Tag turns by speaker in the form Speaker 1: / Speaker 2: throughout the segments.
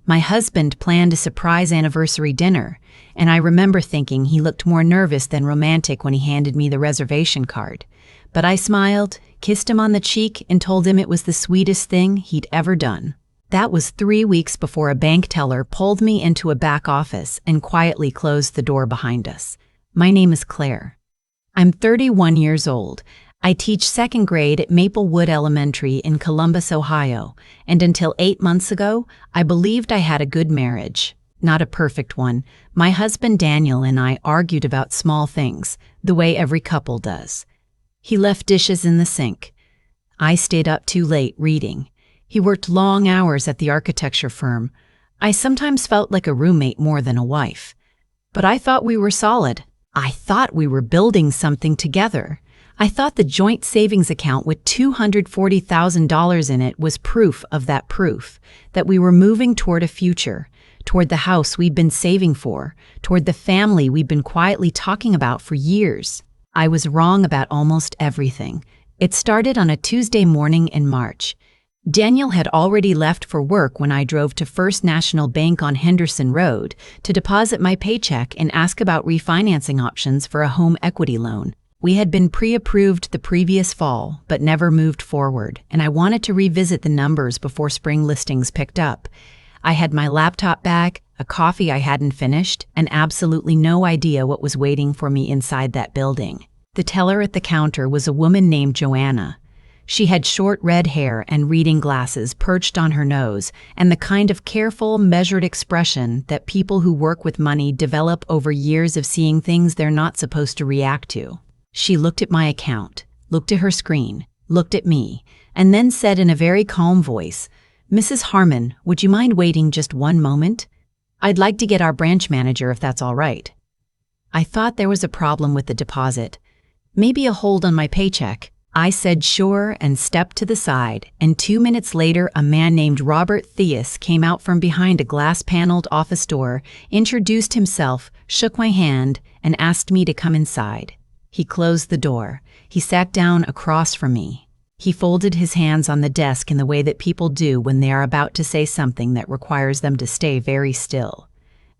Speaker 1: My husband planned a surprise anniversary dinner, and I remember thinking he looked more nervous than romantic when he handed me the reservation card. But I smiled, kissed him on the cheek, and told him it was the sweetest thing he'd ever done. That was 3 weeks before a bank teller pulled me into a back office and quietly closed the door behind us. My name is Claire. I'm 31 years old. I teach second grade at Maplewood Elementary in Columbus, Ohio, and until 8 months ago, I believed I had a good marriage. Not a perfect one. My husband Daniel and I argued about small things, the way every couple does. He left dishes in the sink. I stayed up too late reading. He worked long hours at the architecture firm. I sometimes felt like a roommate more than a wife. But I thought we were solid. I thought we were building something together. I thought the joint savings account with $240,000 in it was proof of that proof, that we were moving toward a future, toward the house we'd been saving for, toward the family we'd been quietly talking about for years. I was wrong about almost everything. It started on a Tuesday morning in March. Daniel had already left for work when I drove to First National Bank on Henderson Road to deposit my paycheck and ask about refinancing options for a home equity loan. We had been pre-approved the previous fall, but never moved forward, and I wanted to revisit the numbers before spring listings picked up. I had my laptop bag, a coffee I hadn't finished, and absolutely no idea what was waiting for me inside that building. The teller at the counter was a woman named Joanna. She had short red hair and reading glasses perched on her nose, and the kind of careful, measured expression that people who work with money develop over years of seeing things they're not supposed to react to. She looked at my account, looked at her screen, looked at me, and then said in a very calm voice, "Mrs. Harmon, would you mind waiting just one moment? I'd like to get our branch manager if that's all right." I thought there was a problem with the deposit. Maybe a hold on my paycheck. I said sure and stepped to the side, and 2 minutes later a man named Robert Theus came out from behind a glass-paneled office door, introduced himself, shook my hand, and asked me to come inside. He closed the door. He sat down across from me. He folded his hands on the desk in the way that people do when they are about to say something that requires them to stay very still.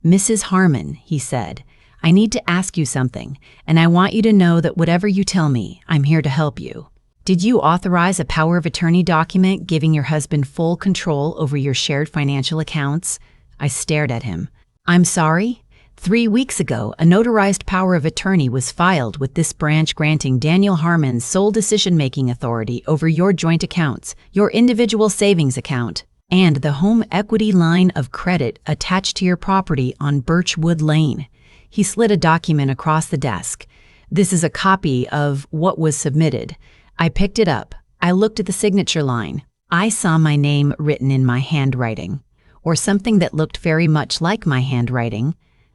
Speaker 1: "Mrs. Harmon," he said, "I need to ask you something, and I want you to know that whatever you tell me, I'm here to help you. Did you authorize a power of attorney document giving your husband full control over your shared financial accounts?" I stared at him. "I'm sorry? 3 weeks ago, a notarized power of attorney was filed with this branch granting Daniel Harmon sole decision-making authority over your joint accounts, your individual savings account, and the home equity line of credit attached to your property on Birchwood Lane." He slid a document across the desk. "This is a copy of what was submitted." I picked it up. I looked at the signature line. I saw my name written in my handwriting, or something that looked very much like my handwriting.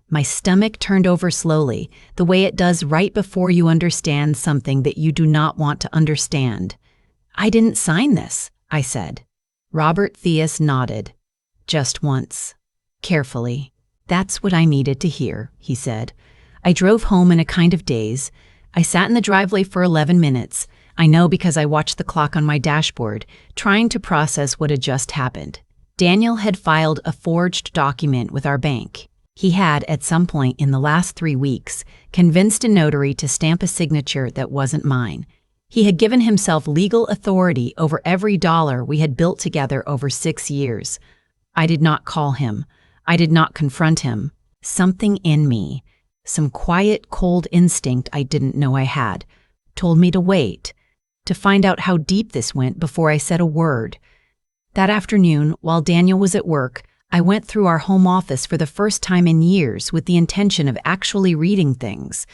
Speaker 1: My stomach turned over slowly, the way it does right before you understand something that you do not want to understand. "I didn't sign this," I said. Robert Theus nodded. "Just once. Carefully. That's what I needed to hear," he said. I drove home in a kind of daze. I sat in the driveway for 11 minutes. I know because I watched the clock on my dashboard, trying to process what had just happened. Daniel had filed a forged document with our bank. He had, at some point in the last 3 weeks, convinced a notary to stamp a signature that wasn't mine. He had given himself legal authority over every dollar we had built together over 6 years. I did not call him. I did not confront him. Something in me, some quiet, cold instinct I didn't know I had, told me to wait, to find out how deep this went before I said a word. That afternoon, while Daniel was at work, I went through our home office for the first time in years with the intention of actually reading things.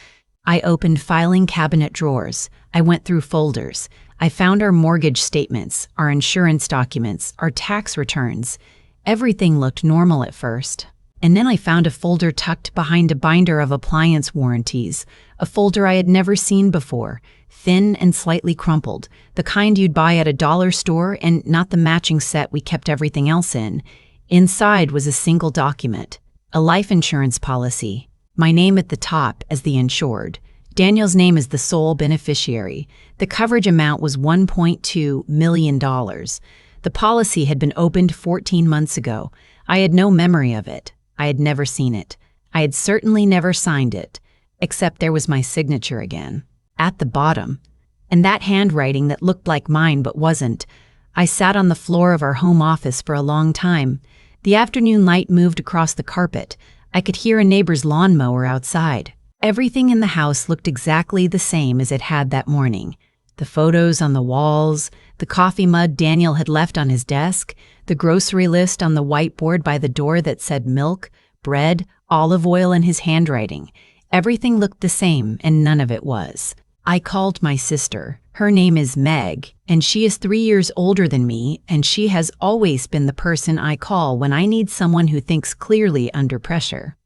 Speaker 1: I opened filing cabinet drawers. I went through folders. I found our mortgage statements, our insurance documents, our tax returns. Everything looked normal at first. And then I found a folder tucked behind a binder of appliance warranties, a folder I had never seen before, thin and slightly crumpled, the kind you'd buy at a dollar store and not the matching set we kept everything else in. Inside was a single document, a life insurance policy, my name at the top as the insured. Daniel's name as the sole beneficiary. The coverage amount was $1.2 million. The The policy had been opened 14 months ago. I had no memory of it. I had never seen it. I had certainly never signed it, except there was my signature again, at the bottom, and that handwriting that looked like mine but wasn't. I sat on the floor of our home office for a long time. The afternoon light moved across the carpet. I could hear a neighbor's lawnmower outside. Everything in the house looked exactly the same as it had that morning. The photos on the walls, the coffee mug Daniel had left on his desk, the grocery list on the whiteboard by the door that said milk, bread, olive oil in his handwriting. Everything looked the same, and none of it was. I called my sister. Her name is Meg, and she is 3 years older than me, and she has always been the person I call when I need someone who thinks clearly under pressure.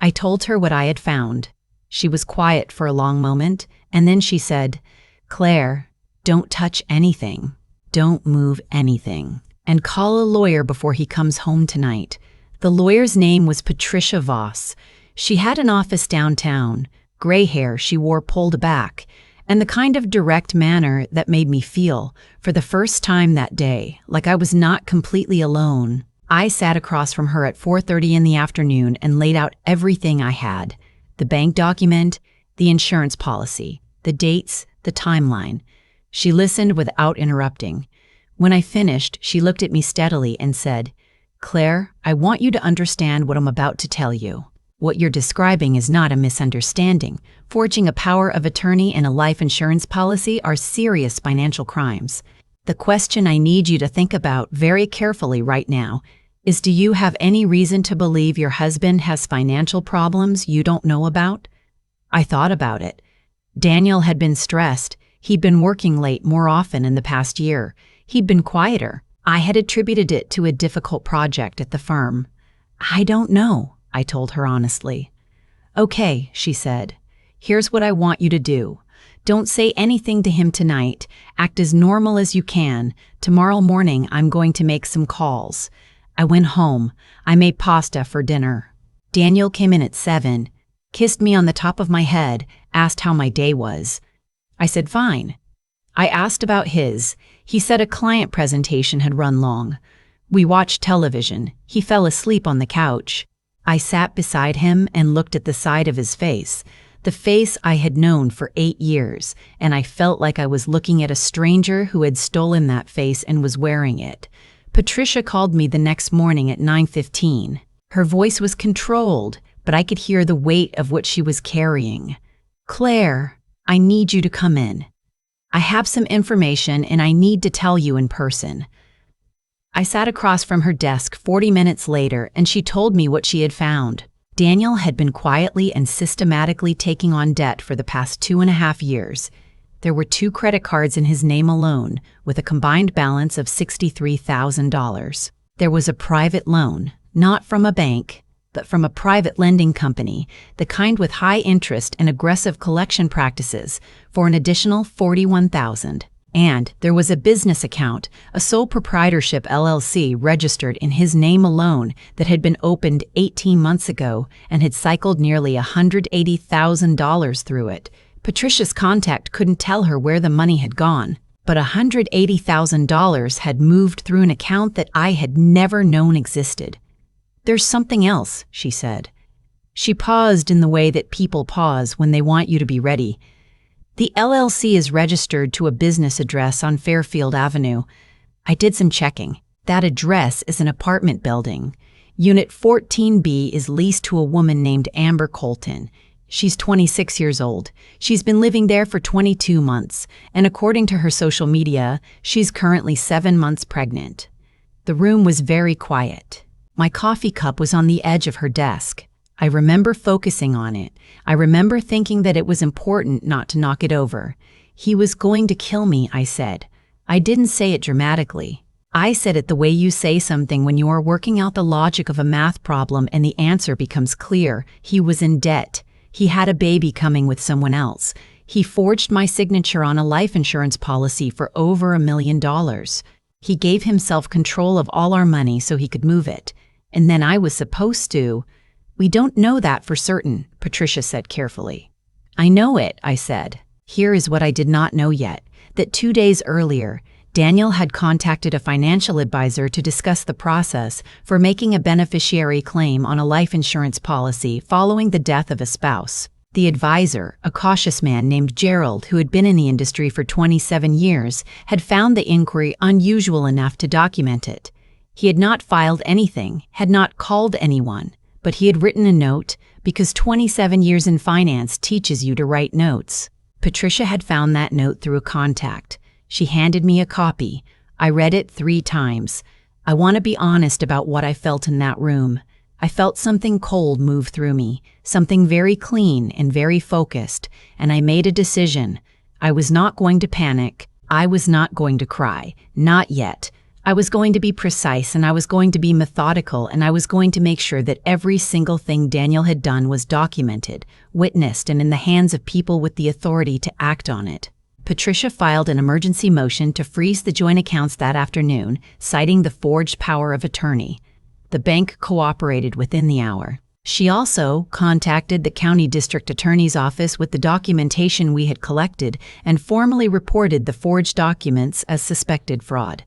Speaker 1: I told her what I had found. She was quiet for a long moment, and then she said, "Claire, don't touch anything. Don't move anything. And call a lawyer before he comes home tonight." The lawyer's name was Patricia Voss. She had an office downtown, gray hair she wore pulled back, and the kind of direct manner that made me feel, for the first time that day, like I was not completely alone. I sat across from her at 4:30 in the afternoon and laid out everything I had: the bank document, the insurance policy, the dates, the timeline. She listened without interrupting. When I finished, she looked at me steadily and said, "Claire, I want you to understand what I'm about to tell you. What you're describing is not a misunderstanding. Forging a power of attorney and a life insurance policy are serious financial crimes. The question I need you to think about very carefully right now is, do you have any reason to believe your husband has financial problems you don't know about?" I thought about it. Daniel had been stressed. He'd been working late more often in the past year. He'd been quieter. I had attributed it to a difficult project at the firm. "I don't know," I told her honestly. "Okay," she said. "Here's what I want you to do. Don't say anything to him tonight. Act as normal as you can. Tomorrow morning, I'm going to make some calls." I went home. I made pasta for dinner. Daniel came in at 7, kissed me on the top of my head, asked how my day was. I said fine. I asked about his. He said a client presentation had run long. We watched television. He fell asleep on the couch. I sat beside him and looked at the side of his face, the face I had known for 8 years, and I felt like I was looking at a stranger who had stolen that face and was wearing it. Patricia called me the next morning at 9:15. Her voice was controlled, but I could hear the weight of what she was carrying. "Claire, I need you to come in. I have some information and I need to tell you in person." I sat across from her desk 40 minutes later and she told me what she had found. Daniel had been quietly and systematically taking on debt for the past 2.5 years. There were 2 credit cards in his name alone, with a combined balance of $63,000. There was a private loan, not from a bank, but from a private lending company, the kind with high interest and aggressive collection practices, for an additional $41,000. And there was a business account, a sole proprietorship LLC registered in his name alone that had been opened 18 months ago and had cycled nearly $180,000 through it. Patricia's contact couldn't tell her where the money had gone, but $180,000 had moved through an account that I had never known existed. "There's something else," she said. She paused in the way that people pause when they want you to be ready. "The LLC is registered to a business address on Fairfield Avenue. I did some checking. That address is an apartment building. Unit 14B is leased to a woman named Amber Colton. She's 26 years old. She's been living there for 22 months, and according to her social media, she's currently 7 months pregnant." The room was very quiet. My coffee cup was on the edge of her desk. I remember focusing on it. I remember thinking that it was important not to knock it over. "He was going to kill me," I said. I didn't say it dramatically. I said it the way you say something when you are working out the logic of a math problem and the answer becomes clear. He was in debt. He had a baby coming with someone else. He forged my signature on a life insurance policy for over $1 million. He gave himself control of all our money so he could move it. And then I was supposed to— "We don't know that for certain," Patricia said carefully. "I know it," I said. "Here is what I did not know yet, that 2 days earlier, Daniel had contacted a financial advisor to discuss the process for making a beneficiary claim on a life insurance policy following the death of a spouse. The advisor, a cautious man named Gerald who had been in the industry for 27 years, had found the inquiry unusual enough to document it. He had not filed anything, had not called anyone, but he had written a note because 27 years in finance teaches you to write notes. Patricia had found that note through a contact. She handed me a copy. I read it 3 times. I want to be honest about what I felt in that room. I felt something cold move through me, something very clean and very focused, and I made a decision. I was not going to panic. I was not going to cry. Not yet. I was going to be precise, and I was going to be methodical, and I was going to make sure that every single thing Daniel had done was documented, witnessed, and in the hands of people with the authority to act on it. Patricia filed an emergency motion to freeze the joint accounts that afternoon, citing the forged power of attorney. The bank cooperated within the hour. She also contacted the county district attorney's office with the documentation we had collected and formally reported the forged documents as suspected fraud.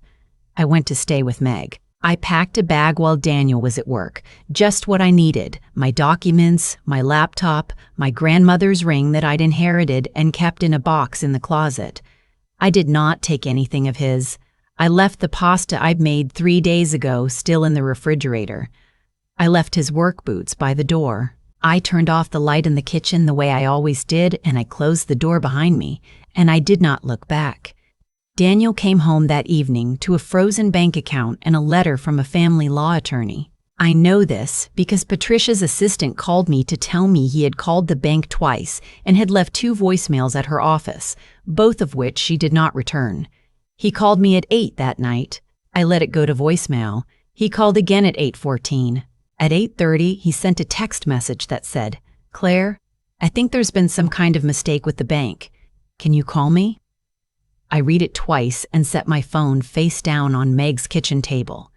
Speaker 1: I went to stay with Meg. I packed a bag while Daniel was at work, just what I needed: my documents, my laptop, my grandmother's ring that I'd inherited and kept in a box in the closet. I did not take anything of his. I left the pasta I'd made 3 days ago still in the refrigerator. I left his work boots by the door. I turned off the light in the kitchen the way I always did, and I closed the door behind me, and I did not look back. Daniel came home that evening to a frozen bank account and a letter from a family law attorney. I know this because Patricia's assistant called me to tell me he had called the bank twice and had left 2 voicemails at her office, both of which she did not return. He called me at 8 that night. I let it go to voicemail. He called again at 8:14. At 8:30, he sent a text message that said, "Claire, I think there's been some kind of mistake with the bank. Can you call me?" I read it twice and set my phone face down on Meg's kitchen table.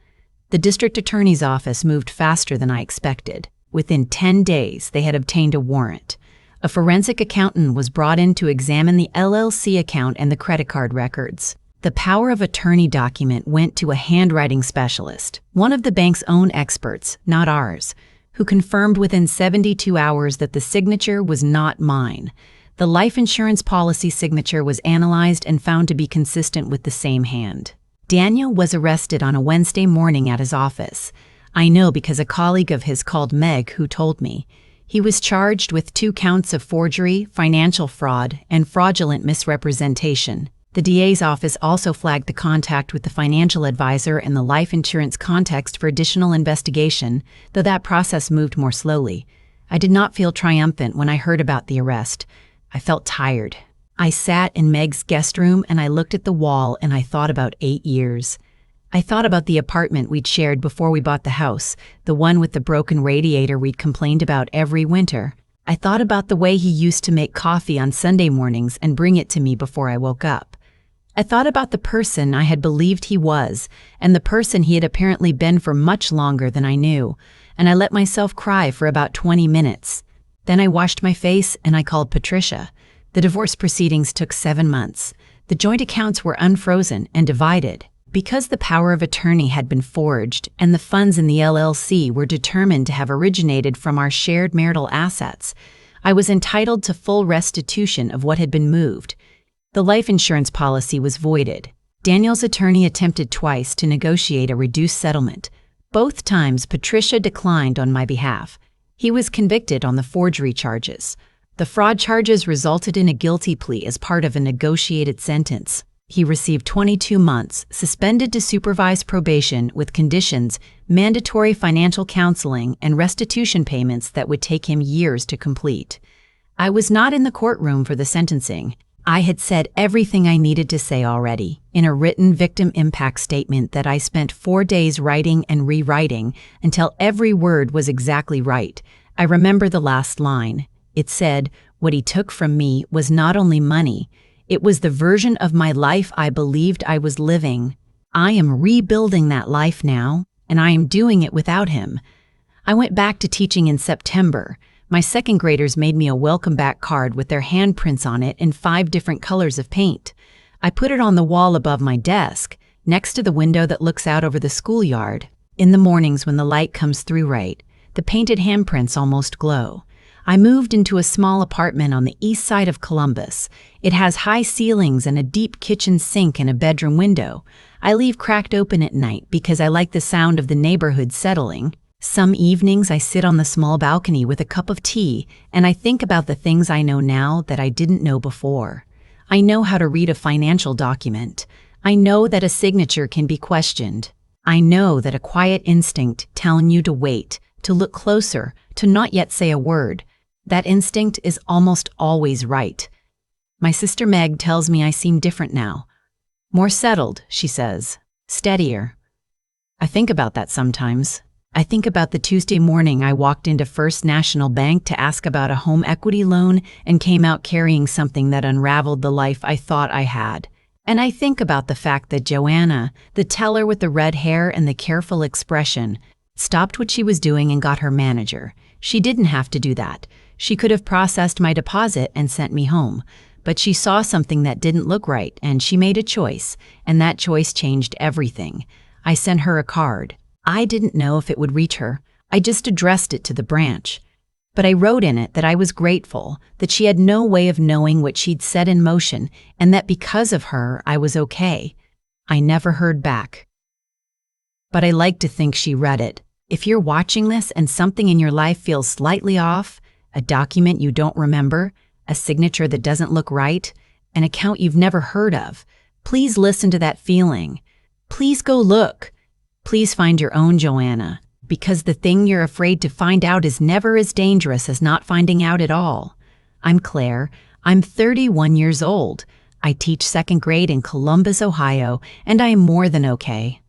Speaker 1: The district attorney's office moved faster than I expected. Within 10 days, they had obtained a warrant. A forensic accountant was brought in to examine the LLC account and the credit card records. The power of attorney document went to a handwriting specialist, one of the bank's own experts, not ours, who confirmed within 72 hours that the signature was not mine. The life insurance policy signature was analyzed and found to be consistent with the same hand. Daniel was arrested on a Wednesday morning at his office. I know because a colleague of his called Meg who told me. He was charged with 2 counts of forgery, financial fraud, and fraudulent misrepresentation. The DA's office also flagged the contact with the financial advisor and the life insurance context for additional investigation, though that process moved more slowly. I did not feel triumphant when I heard about the arrest. I felt tired. I sat in Meg's guest room and I looked at the wall and I thought about 8 years. I thought about the apartment we'd shared before we bought the house, the one with the broken radiator we'd complained about every winter. I thought about the way he used to make coffee on Sunday mornings and bring it to me before I woke up. I thought about the person I had believed he was and the person he had apparently been for much longer than I knew, and I let myself cry for about 20 minutes. Then I washed my face and I called Patricia. The divorce proceedings took 7 months. The joint accounts were unfrozen and divided. Because the power of attorney had been forged and the funds in the LLC were determined to have originated from our shared marital assets, I was entitled to full restitution of what had been moved. The life insurance policy was voided. Daniel's attorney attempted twice to negotiate a reduced settlement. Both times Patricia declined on my behalf. He was convicted on the forgery charges. The fraud charges resulted in a guilty plea as part of a negotiated sentence. He received 22 months, suspended to supervised probation with conditions, mandatory financial counseling, and restitution payments that would take him years to complete. I was not in the courtroom for the sentencing. I had said everything I needed to say already in a written victim impact statement that I spent 4 days writing and rewriting until every word was exactly right. I remember the last line. It said, "What he took from me was not only money, it was the version of my life I believed I was living. I am rebuilding that life now, and I am doing it without him." I went back to teaching in September. My second graders made me a welcome back card with their handprints on it in 5 different colors of paint. I put it on the wall above my desk, next to the window that looks out over the schoolyard. In the mornings when the light comes through right, the painted handprints almost glow. I moved into a small apartment on the east side of Columbus. It has high ceilings and a deep kitchen sink and a bedroom window. I leave cracked open at night because I like the sound of the neighborhood settling. Some evenings I sit on the small balcony with a cup of tea and I think about the things I know now that I didn't know before. I know how to read a financial document. I know that a signature can be questioned. I know that a quiet instinct telling you to wait, to look closer, to not yet say a word, that instinct is almost always right. My sister Meg tells me I seem different now. More settled, she says. Steadier. I think about that sometimes. I think about the Tuesday morning I walked into First National Bank to ask about a home equity loan and came out carrying something that unraveled the life I thought I had. And I think about the fact that Joanna, the teller with the red hair and the careful expression, stopped what she was doing and got her manager. She didn't have to do that. She could have processed my deposit and sent me home. But she saw something that didn't look right, and she made a choice, and that choice changed everything. I sent her a card. I didn't know if it would reach her. I just addressed it to the branch. But I wrote in it that I was grateful, that she had no way of knowing what she'd set in motion, and that because of her, I was okay. I never heard back. But I like to think she read it. If you're watching this and something in your life feels slightly off, a document you don't remember, a signature that doesn't look right, an account you've never heard of, please listen to that feeling. Please go look. Please find your own Joanna, because the thing you're afraid to find out is never as dangerous as not finding out at all. I'm Claire. I'm 31 years old. I teach second grade in Columbus, Ohio, and I am more than okay.